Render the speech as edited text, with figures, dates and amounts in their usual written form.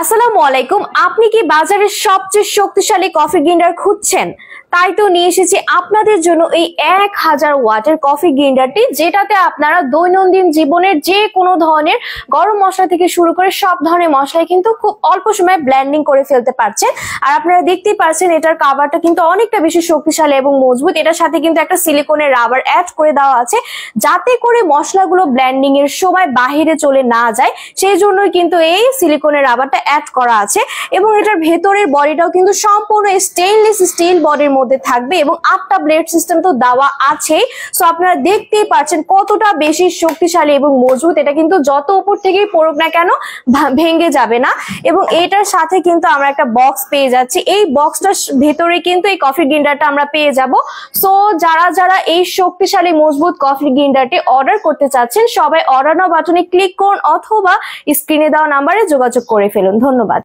আসসালামু আলাইকুম। আপনি কি বাজারের সবচেয়ে শক্তিশালী কফি গ্রাইন্ডার খুঁজছেন? তাই তো নিয়ে এসেছি আপনাদের জন্য এই 1000 ওয়াটের কফি গ্রাইন্ডারটি, যেটাতে আপনারা দৈনন্দিন জীবনের যে কোনো ধরনের গরম মশলা থেকে শুরু করে সব ধরনের মশলাই কিন্তু খুব অল্প সময়ে ব্লেন্ডিং করে ফেলতে পারছেন। আর আপনারা দেখতেই পাচ্ছেন এটার কাভারটা কিন্তু অনেকটা বেশি শক্তিশালী এবং মজবুত। এটার সাথে কিন্তু একটা সিলিকনের রাবার অ্যাড করে দেওয়া আছে, যাতে করে মশলাগুলো ব্লেন্ডিং এর সময় বাহিরে চলে না যায়। সেই জন্যই কিন্তু এই সিলিকনের রাবারটা অ্যাড করা আছে। এবং এটার ভেতরের বডিটাও কিন্তু সম্পূর্ণ স্টেইনলেস স্টিল বডির মধ্যে থাকবে এবং 8টা ব্লেড সিস্টেম তো দেওয়া আছে। সো আপনারা দেখতেই পাচ্ছেন কতটা বেশি শক্তিশালী এবং মজবুত। এটা কিন্তু যত উপর থেকেই পড়ুক না কেন ভেঙে যাবে না। এবং এটার সাথে কিন্তু আমরা একটা বক্স পেয়ে যাচ্ছি। এই বক্সটার ভেতরে কিন্তু এই কফি গ্রাইন্ডারটা আমরা পেয়ে যাব। সো যারা এই শক্তিশালী মজবুত কফি গ্রাইন্ডারটি অর্ডার করতে চাচ্ছেন, সবাই অর্ডার নাও বাটনে ক্লিক করুন অথবা স্ক্রিনে দেওয়া নাম্বারে যোগাযোগ করে ফেলুন। ধন্যবাদ।